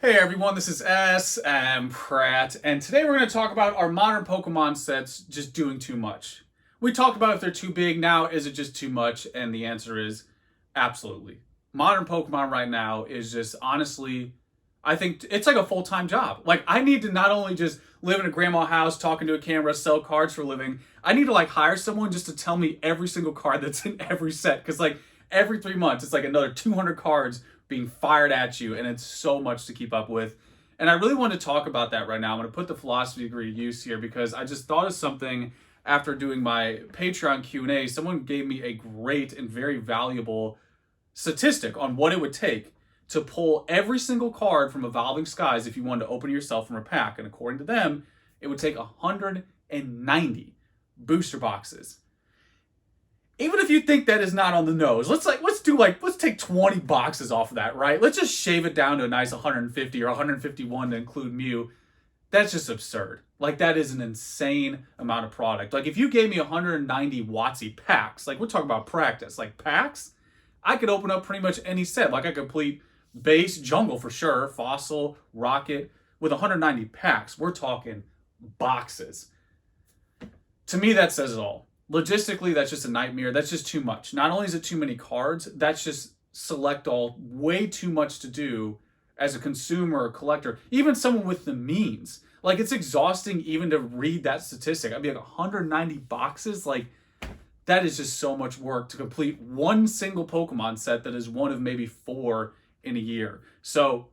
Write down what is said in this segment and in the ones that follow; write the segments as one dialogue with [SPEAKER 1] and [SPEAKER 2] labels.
[SPEAKER 1] Hey everyone, this is smpratte, and today we're going to talk about our modern Pokemon sets just doing too much. We talked about if they're too big. Now, is it just too much? And the answer is absolutely. Modern Pokemon right now is just honestly, I think it's like a full-time job. Like, I need to not only just live in a grandma house, talking to a camera, sell cards for a living. I need to like hire someone just to tell me every single card that's in every set. Because like every 3 months, it's like another 200 cards being fired at you, and it's so much to keep up with. And I really want to talk about that right now. I'm going to put the philosophy degree to use here because I just thought of something after doing my Patreon Q&A. Someone gave me a great and very valuable statistic on what it would take to pull every single card from Evolving Skies if you wanted to open yourself from a pack. And according to them, it would take 190 booster boxes. Even if you think that is not on the nose, let's take 20 boxes off of that, right? Let's just shave it down to a nice 150 or 151 to include Mew. That's just absurd. Like, that is an insane amount of product. Like, if you gave me 190 WotC packs, like we're talking about practice, like packs, I could open up pretty much any set. Like, I could complete base jungle for sure, fossil, rocket, with 190 packs. We're talking boxes. To me, that says it all. Logistically, that's just a nightmare. That's just too much. Not only is it too many cards, that's just select all, way too much to do as a consumer or collector, even someone with the means. Like, it's exhausting even to read that statistic. I'd be like 190 boxes. Like, that is just so much work to complete one single Pokemon set that is one of maybe 4 in a year. So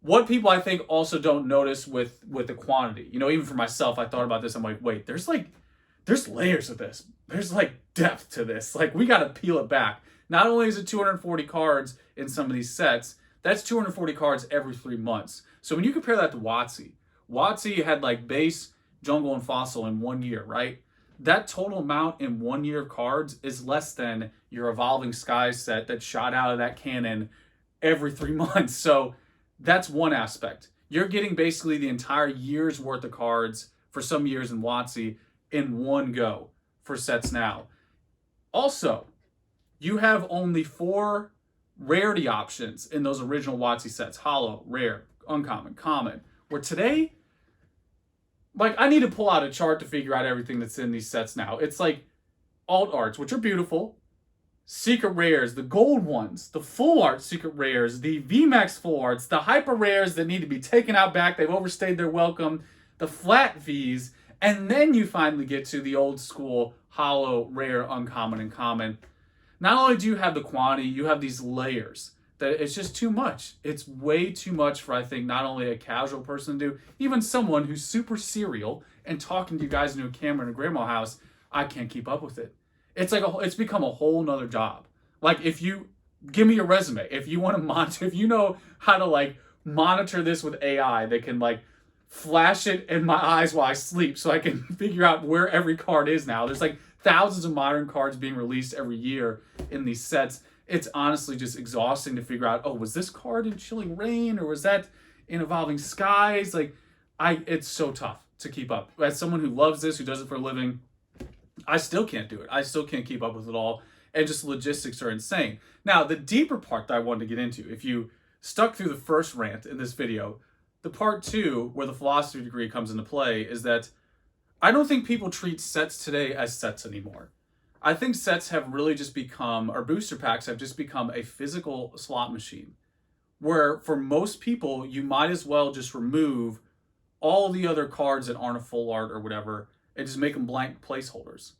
[SPEAKER 1] what people I think also don't notice with the quantity, even for myself, I thought about this. I'm like, wait, there's layers of this. There's like depth to this. Like, we got to peel it back. Not only is it 240 cards in some of these sets, that's 240 cards every 3 months. So when you compare that to WotC had like base, jungle, and fossil in 1 year, right? That total amount in 1 year of cards is less than your Evolving Skies set that shot out of that cannon every 3 months. So that's one aspect. You're getting basically the entire year's worth of cards for some years in WotC in one go for sets now. Also, you have only 4 rarity options in those original WotC sets: Holo, Rare, Uncommon, Common. Where today, like, I need to pull out a chart to figure out everything that's in these sets now. It's like alt arts, which are beautiful, secret rares, the gold ones, the full art secret rares, the VMAX full arts, the hyper rares that need to be taken out back, they've overstayed their welcome, the flat Vs, and then you finally get to the old school holo, rare, uncommon, and common. Not only do you have the quantity, you have these layers that it's just too much. It's way too much for, I think, not only a casual person to do, even someone who's super serial and talking to you guys into a camera in a grandma house. I can't keep up with it. It's become a whole nother job. Like, if you give me your resume, if you want to monitor, if you know how to like monitor this with AI, they can like flash it in my eyes while I sleep so I can figure out where every card is now. There's like thousands of modern cards being released every year in these sets. It's honestly just exhausting to figure out, oh, was this card in Chilling Reign or was that in Evolving Skies? Like, it's so tough to keep up. As someone who loves this, who does it for a living, I still can't do it. I still can't keep up with it all. And just logistics are insane. Now, the deeper part that I wanted to get into, if you stuck through the first rant in this video, the part 2, where the philosophy degree comes into play, is that I don't think people treat sets today as sets anymore. I think sets have really just become, or booster packs have just become, a physical slot machine. Where for most people, you might as well just remove all the other cards that aren't a full art or whatever and just make them blank placeholders.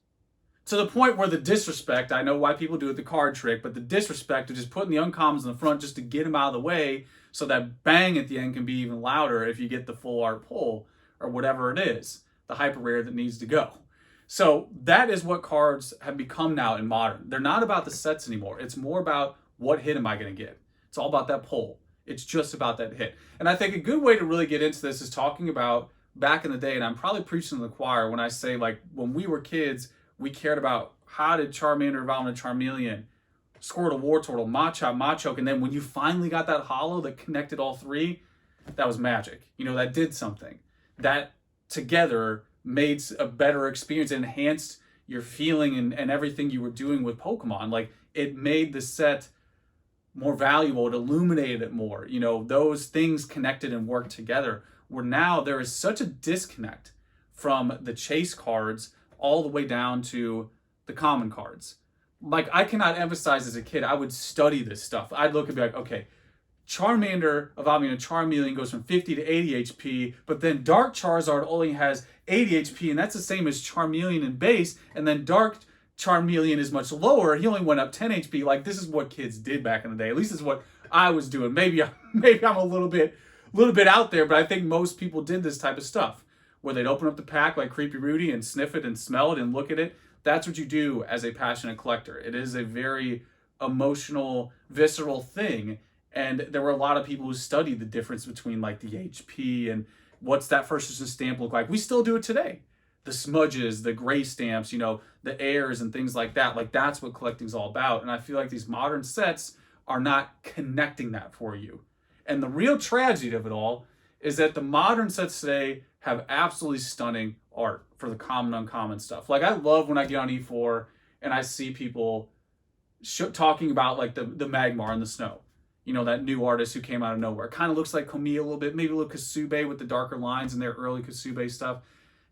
[SPEAKER 1] To the point where the disrespect, I know why people do it, the card trick, but the disrespect of just putting the uncommons in the front just to get them out of the way so that bang at the end can be even louder if you get the full art pull or whatever it is, the hyper rare that needs to go. So that is what cards have become now in modern. They're not about the sets anymore. It's more about what hit am I going to get. It's all about that pull. It's just about that hit. And I think a good way to really get into this is talking about back in the day, and I'm probably preaching to the choir when I say, like, when we were kids, we cared about how did Charmander evolve into Charmeleon, Squirtle, Wartortle, Machop, Machoke, and then when you finally got that holo that connected all 3, that was magic. That did something. That together made a better experience, enhanced your feeling and everything you were doing with Pokemon. Like, it made the set more valuable. It illuminated it more. You know, those things connected and worked together. Where now there is such a disconnect from the chase cards all the way down to the common cards. Like, I cannot emphasize, as a kid, I would study this stuff. I'd look and be like, okay, Charmander evolving into Charmeleon goes from 50 to 80 HP, but then Dark Charizard only has 80 HP, and that's the same as Charmeleon in base, and then Dark Charmeleon is much lower. He only went up 10 HP. Like, this is what kids did back in the day. At least it's what I was doing. Maybe I'm a little bit out there, but I think most people did this type of stuff, where they'd open up the pack like Creepy Rudy and sniff it and smell it and look at it. That's what you do as a passionate collector. It is a very emotional, visceral thing. And there were a lot of people who studied the difference between like the HP and what's that first edition stamp look like. We still do it today. The smudges, the gray stamps, you know, the airs and things like that. Like, that's what collecting's all about. And I feel like these modern sets are not connecting that for you. And the real tragedy of it all is that the modern sets today have absolutely stunning art for the common, uncommon stuff. Like, I love when I get on E4 and I see people talking about like the Magmar in the snow. You know, that new artist who came out of nowhere. Kind of looks like Komiya a little bit, maybe a little Kasube with the darker lines in their early Kasube stuff.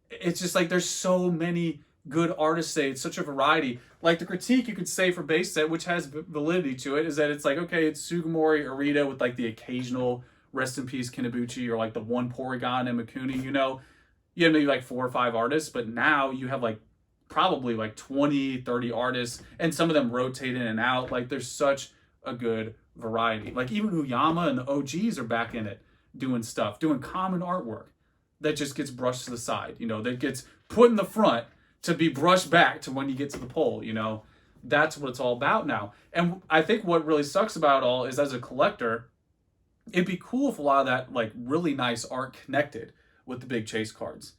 [SPEAKER 1] It's just like there's so many good artists today. It's such a variety. Like, the critique you could say for base set, which has validity to it, is that it's like, okay, it's Sugimori, Arita with like the occasional rest in peace Kinabuchi, or like the one Porygon and Mikuni, you know. You have maybe like 4 or 5 artists, but now you have like probably like 20, 30 artists, and some of them rotate in and out. Like, there's such a good variety. Like, even Uyama and the OGs are back in it, doing stuff, doing common artwork that just gets brushed to the side, you know, that gets put in the front to be brushed back to when you get to the pole, you know. That's what it's all about now. And I think what really sucks about it all is, as a collector, it'd be cool if a lot of that like really nice art connected with the big chase cards.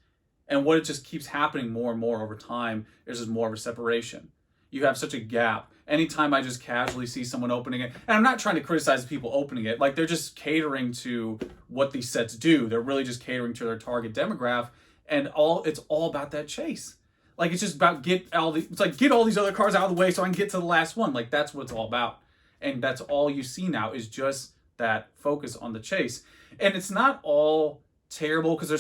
[SPEAKER 1] And what it just keeps happening more and more over time is just more of a separation. You have such a gap. Anytime I just casually see someone opening it, and I'm not trying to criticize the people opening it, like, they're just catering to what these sets do. They're really just catering to their target demographic, and it's all about that chase. Like, it's just about get all these other cards out of the way so I can get to the last one. Like, that's what it's all about. And that's all you see now, is just that focus on the chase. And it's not all terrible, because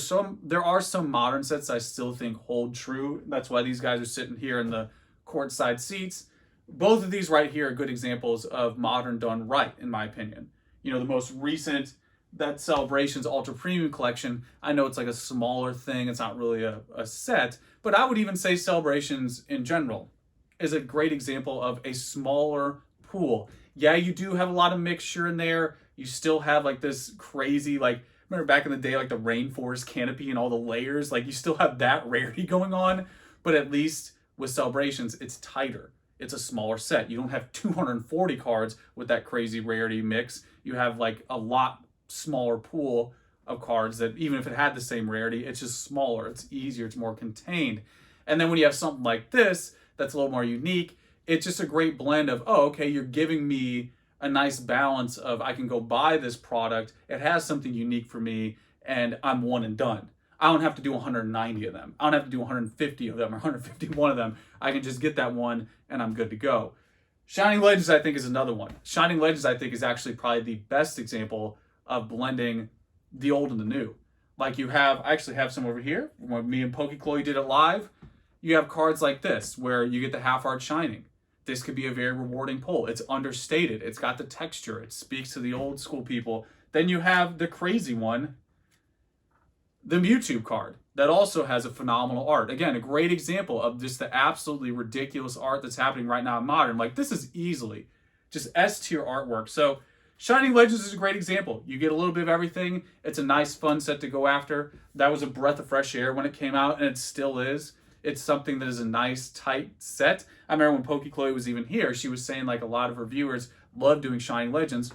[SPEAKER 1] there are some modern sets I still think hold true. That's why these guys are sitting here in the courtside seats. Both of these right here are good examples of modern done right, in my opinion. You know, the most recent, that Celebrations Ultra Premium Collection, I know it's like a smaller thing, it's not really a set, but I would even say Celebrations in general is a great example of a smaller pool. Yeah, you do have a lot of mixture in there. You still have like this crazy, like, remember back in the day, like the rainforest canopy and all the layers, like, you still have that rarity going on, but at least with Celebrations, it's tighter. It's a smaller set. You don't have 240 cards with that crazy rarity mix. You have like a lot smaller pool of cards that, even if it had the same rarity, it's just smaller. It's easier. It's more contained. And then when you have something like this that's a little more unique, it's just a great blend of, oh, okay, you're giving me a nice balance of, I can go buy this product. It has something unique for me, and I'm one and done. I don't have to do 190 of them. I don't have to do 150 of them or 151 of them. I can just get that one and I'm good to go. Shining Legends, I think, is another one. Shining Legends, I think, is actually probably the best example of blending the old and the new. Like, I actually have some over here. When me and Pokechloe did it live, you have cards like this where you get the half art Shining. This could be a very rewarding pull. It's understated. It's got the texture. It speaks to the old school people. Then you have the crazy one, the Mewtwo card, that also has a phenomenal art. Again, a great example of just the absolutely ridiculous art that's happening right now in Modern. Like, this is easily just S-tier artwork. So Shining Legends is a great example. You get a little bit of everything. It's a nice, fun set to go after. That was a breath of fresh air when it came out, and it still is. It's something that is a nice, tight set. I remember when Pokechloe was even here, she was saying like a lot of her viewers love doing Shining Legends.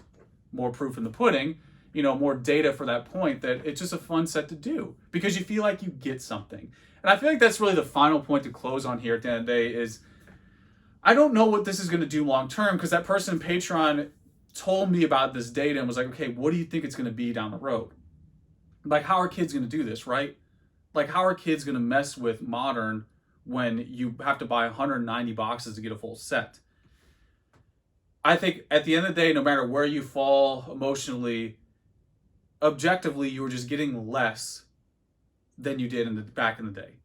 [SPEAKER 1] More proof in the pudding. You know, more data for that point, that it's just a fun set to do because you feel like you get something. And I feel like that's really the final point to close on here at the end of the day is, I don't know what this is going to do long term, because that person in Patreon told me about this data and was like, okay, what do you think it's going to be down the road? Like, how are kids going to do this, right? Like, how are kids going to mess with Modern when you have to buy 190 boxes to get a full set? I think at the end of the day, no matter where you fall emotionally, objectively, you were just getting less than you did in the back in the day.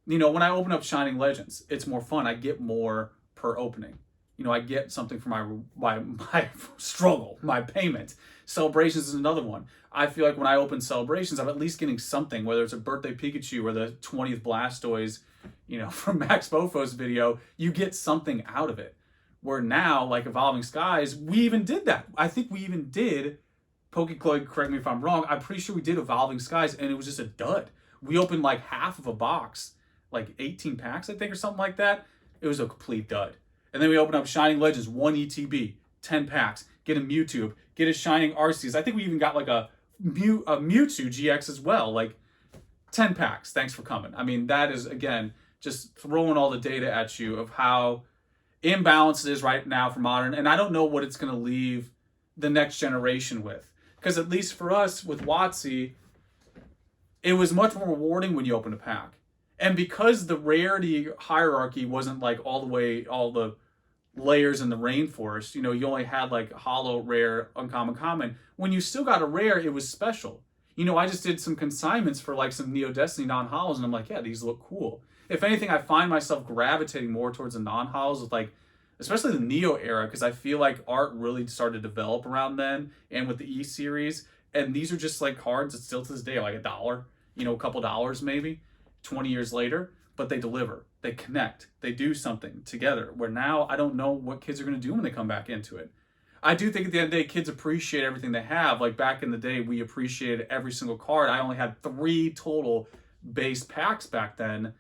[SPEAKER 1] When I open up Shining Legends, it's more fun. I get more per opening. I get something for my struggle, my payment. Celebrations is another one. I feel like when I open Celebrations, I'm at least getting something, whether it's a birthday Pikachu or the 20th Blastoise, from Max Bofo's video, you get something out of it. Where now, like Evolving Skies, we even did that. I think we even did, PokeCloyd, correct me if I'm wrong, I'm pretty sure we did Evolving Skies, and it was just a dud. We opened like half of a box, like 18 packs, I think, or something like that. It was a complete dud. And then we opened up Shining Legends, 1 ETB, 10 packs, get a Mewtwo, get a Shining Arceus. I think we even got like a Mewtwo GX as well, like 10 packs. Thanks for coming. I mean, that is, again, just throwing all the data at you of how imbalanced it is right now for Modern. And I don't know what it's going to leave the next generation with. Because at least for us with WotC, it was much more rewarding when you opened a pack. And because the rarity hierarchy wasn't like all the layers in the rainforest, you only had like hollow, rare, uncommon, common. When you still got a rare, it was special. I just did some consignments for like some Neo Destiny non-hollows, and I'm like, yeah, these look cool. If anything, I find myself gravitating more towards the non-hollows with like, especially the Neo era, because I feel like art really started to develop around then, and with the E series. And these are just like cards that still to this day are like $1, a couple dollars maybe, 20 years later, but they deliver, they connect, they do something together. Where now I don't know what kids are going to do when they come back into it. I do think at the end of the day, kids appreciate everything they have. Like back in the day, we appreciated every single card. I only had 3 total base packs back then,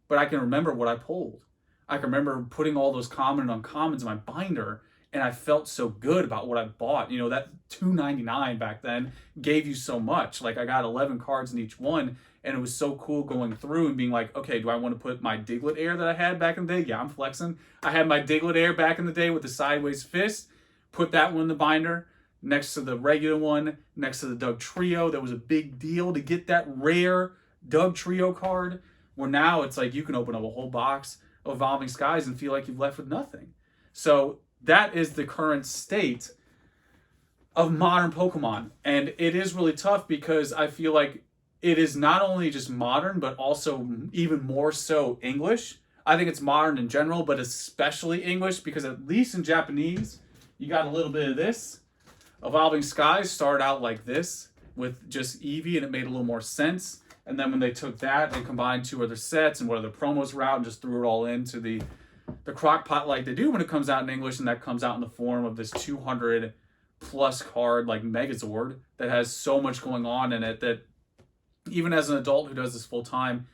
[SPEAKER 1] but I can remember what I pulled. I can remember putting all those common and uncommons in my binder, and I felt so good about what I bought. That $2.99 back then gave you so much. Like I got 11 cards in each one, and it was so cool going through and being like, okay, do I want to put my Diglett Air that I had back in the day? Yeah, I'm flexing. I had my Diglett Air back in the day with the sideways fist. Put that one in the binder next to the regular one, next to the Doug Trio. That was a big deal to get that rare Doug Trio card. Where now it's like you can open up a whole box of Evolving Skies and feel like you've left with nothing. So that is the current state of modern Pokemon. And it is really tough because I feel like it is not only just modern, but also even more so English. I think it's modern in general, but especially English, because at least in Japanese, you got a little bit of this. Evolving Skies started out like this with just Eevee, and it made a little more sense. And then when they took that, they combined 2 other sets and what other promos were out and just threw it all into the crock pot like they do when it comes out in English, and that comes out in the form of this 200 plus card like Megazord that has so much going on in it that even as an adult who does this full time,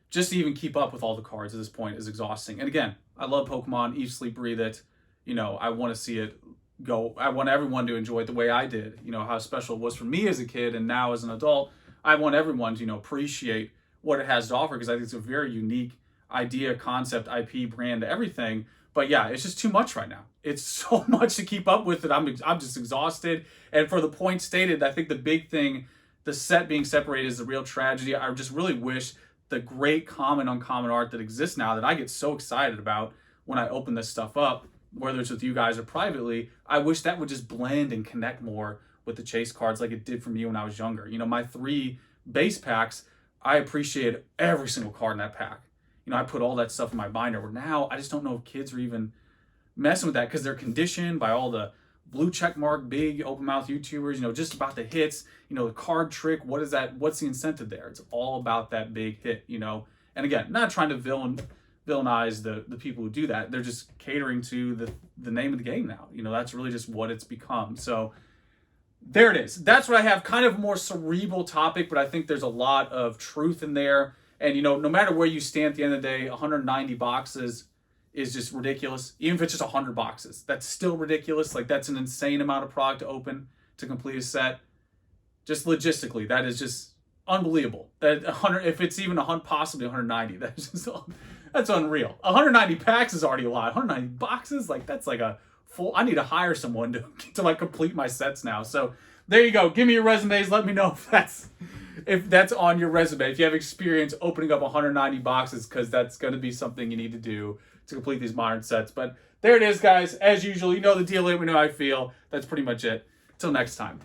[SPEAKER 1] just to even keep up with all the cards at this point is exhausting. And again, I love Pokemon, eat, sleep, breathe it. I want to see it go. I want everyone to enjoy it the way I did, how special it was for me as a kid, and now as an adult, I want everyone to, appreciate what it has to offer, because I think it's a very unique idea, concept, IP, brand, everything. But yeah, it's just too much right now. It's so much to keep up with that I'm just exhausted. And for the point stated, I think the big thing, the set being separated, is the real tragedy. I just really wish the great common, uncommon art that exists now that I get so excited about when I open this stuff up, whether it's with you guys or privately, I wish that would just blend and connect more with the chase cards like it did for me when I was younger. My 3 base packs, I appreciated every single card in that pack. I put all that stuff in my binder, where now I just don't know if kids are even messing with that because they're conditioned by all the blue check mark, big open mouth YouTubers, just about the hits, the card trick. What is that? What's the incentive there? It's all about that big hit, And again, not trying to villainize the people who do that. They're just catering to the name of the game now. That's really just what it's become. So there it is. That's what I have, kind of a more cerebral topic, but I think there's a lot of truth in there. And, no matter where you stand at the end of the day, 190 boxes is just ridiculous. Even if it's just 100 boxes, that's still ridiculous. Like, that's an insane amount of product to open to complete a set. Just logistically, that is just unbelievable. That 100, if it's even possibly 190, that's unreal. 190 packs is already a lot. 190 boxes, like that's like a full. I need to hire someone to like complete my sets now. So there you go. Give me your resumes. Let me know if that's on your resume. If you have experience opening up 190 boxes, because that's going to be something you need to do to complete these modern sets. But There it is, guys. As usual, you know the deal. Let me know how I feel. That's pretty much it. Till next time.